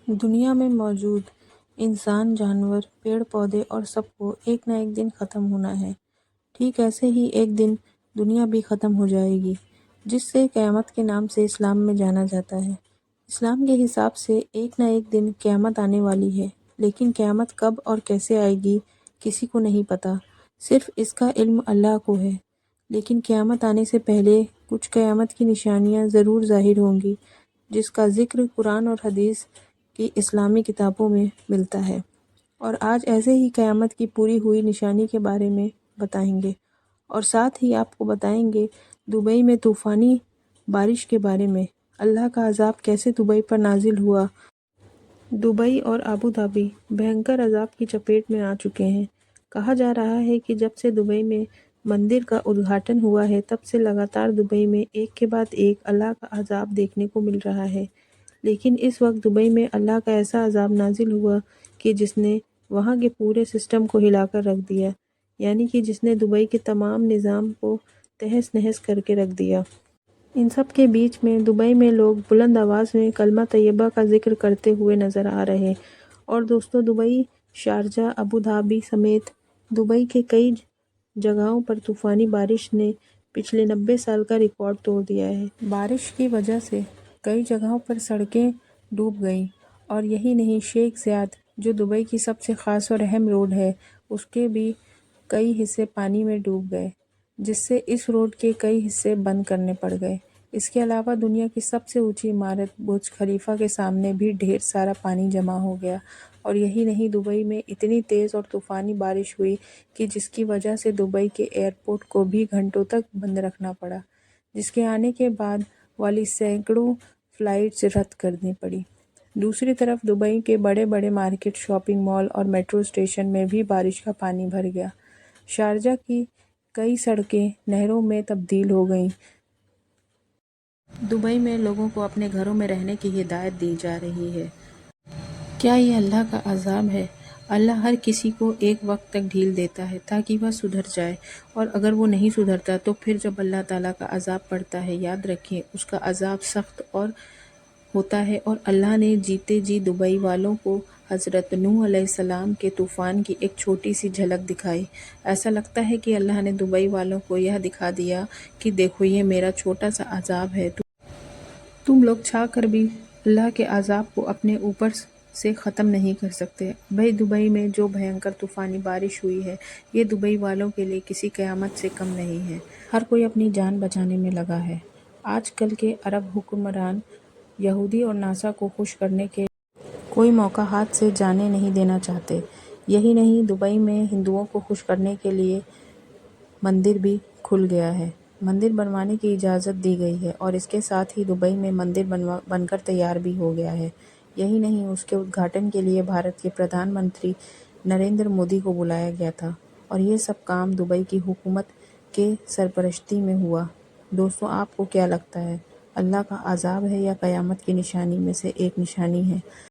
دنیا میں موجود انسان، جانور، پیڑ پودے اور سب کو ایک نہ ایک دن ختم ہونا ہے۔ ٹھیک ایسے ہی ایک دن دنیا بھی ختم ہو جائے گی، جس سے قیامت کے نام سے اسلام میں جانا جاتا ہے۔ اسلام کے حساب سے ایک نہ ایک دن قیامت آنے والی ہے، لیکن قیامت کب اور کیسے آئے گی کسی کو نہیں پتہ، صرف اس کا علم اللہ کو ہے۔ لیکن قیامت آنے سے پہلے کچھ قیامت کی نشانیاں ضرور ظاہر ہوں گی، جس کا ذکر قرآن اور حدیث کی اسلامی کتابوں میں ملتا ہے، اور آج ایسے ہی قیامت کی پوری ہوئی نشانی کے بارے میں بتائیں گے، اور ساتھ ہی آپ کو بتائیں گے دبئی میں طوفانی بارش کے بارے میں، اللہ کا عذاب کیسے دبئی پر نازل ہوا۔ دبئی اور ابوظہبی بھینکر عذاب کی چپیٹ میں آ چکے ہیں۔ کہا جا رہا ہے کہ جب سے دبئی میں مندر کا ادگھاٹن ہوا ہے، تب سے لگاتار دبئی میں ایک کے بعد ایک اللہ کا عذاب دیکھنے کو مل رہا ہے۔ لیکن اس وقت دبئی میں اللہ کا ایسا عذاب نازل ہوا کہ جس نے وہاں کے پورے سسٹم کو ہلا کر رکھ دیا، یعنی کہ جس نے دبئی کے تمام نظام کو تہس نہس کر کے رکھ دیا۔ ان سب کے بیچ میں دبئی میں لوگ بلند آواز میں کلمہ طیبہ کا ذکر کرتے ہوئے نظر آ رہے۔ اور دوستو، دبئی، شارجہ، ابوظہبی سمیت دبئی کے کئی جگہوں پر طوفانی بارش نے پچھلے 90 سال کا ریکارڈ توڑ دیا ہے۔ بارش کی وجہ سے کئی جگہوں پر سڑکیں ڈوب گئیں، اور یہی نہیں، شیخ زاید جو دبئی کی سب سے خاص اور اہم روڈ ہے، اس کے بھی کئی حصے پانی میں ڈوب گئے، جس سے اس روڈ کے کئی حصے بند کرنے پڑ گئے۔ اس کے علاوہ دنیا کی سب سے اونچی عمارت برج خلیفہ کے سامنے بھی ڈھیر سارا پانی جمع ہو گیا، اور یہی نہیں، دبئی میں اتنی تیز اور طوفانی بارش ہوئی کہ جس کی وجہ سے دبئی کے ایئرپورٹ کو بھی گھنٹوں تک بند رکھنا پڑا، جس کے آنے کے بعد والی سینکڑوں فلائٹس رد کرنی پڑی۔ دوسری طرف دبئی کے بڑے بڑے مارکیٹ، شاپنگ مال اور میٹرو اسٹیشن میں بھی بارش کا پانی بھر گیا۔ شارجہ کی کئی سڑکیں نہروں میں تبدیل ہو گئیں۔ دبئی میں لوگوں کو اپنے گھروں میں رہنے کی ہدایت دی جا رہی ہے۔ کیا یہ اللہ کا عذاب ہے؟ اللہ ہر کسی کو ایک وقت تک ڈھیل دیتا ہے تاکہ وہ سدھر جائے، اور اگر وہ نہیں سدھرتا تو پھر جب اللہ تعالیٰ کا عذاب پڑتا ہے، یاد رکھیں اس کا عذاب سخت اور ہوتا ہے۔ اور اللہ نے جیتے جی دبئی والوں کو حضرت نوح علیہ السلام کے طوفان کی ایک چھوٹی سی جھلک دکھائی۔ ایسا لگتا ہے کہ اللہ نے دبئی والوں کو یہ دکھا دیا کہ دیکھو، یہ میرا چھوٹا سا عذاب ہے، تم لوگ چاہ کر بھی اللہ کے عذاب کو اپنے اوپر سے ختم نہیں کر سکتے۔ بھائی، دبئی میں جو بھینکر طوفانی بارش ہوئی ہے، یہ دبئی والوں کے لیے کسی قیامت سے کم نہیں ہے۔ ہر کوئی اپنی جان بچانے میں لگا ہے۔ آج کل کے عرب حکمران یہودی اور ناسا کو خوش کرنے کے کوئی موقع ہاتھ سے جانے نہیں دینا چاہتے۔ یہی نہیں، دبئی میں ہندوؤں کو خوش کرنے کے لیے مندر بھی کھل گیا ہے، مندر بنوانے کی اجازت دی گئی ہے، اور اس کے ساتھ ہی دبئی میں مندر بن کر تیار بھی ہو گیا ہے۔ یہی نہیں، اس کے ادگھاٹن کے لیے بھارت کے پردھان منتری نریندر مودی کو بلایا گیا تھا، اور یہ سب کام دبئی کی حکومت کے سرپرستی میں ہوا۔ دوستو، آپ کو کیا لگتا ہے، اللہ کا عذاب ہے یا قیامت کی نشانی میں سے ایک نشانی ہے؟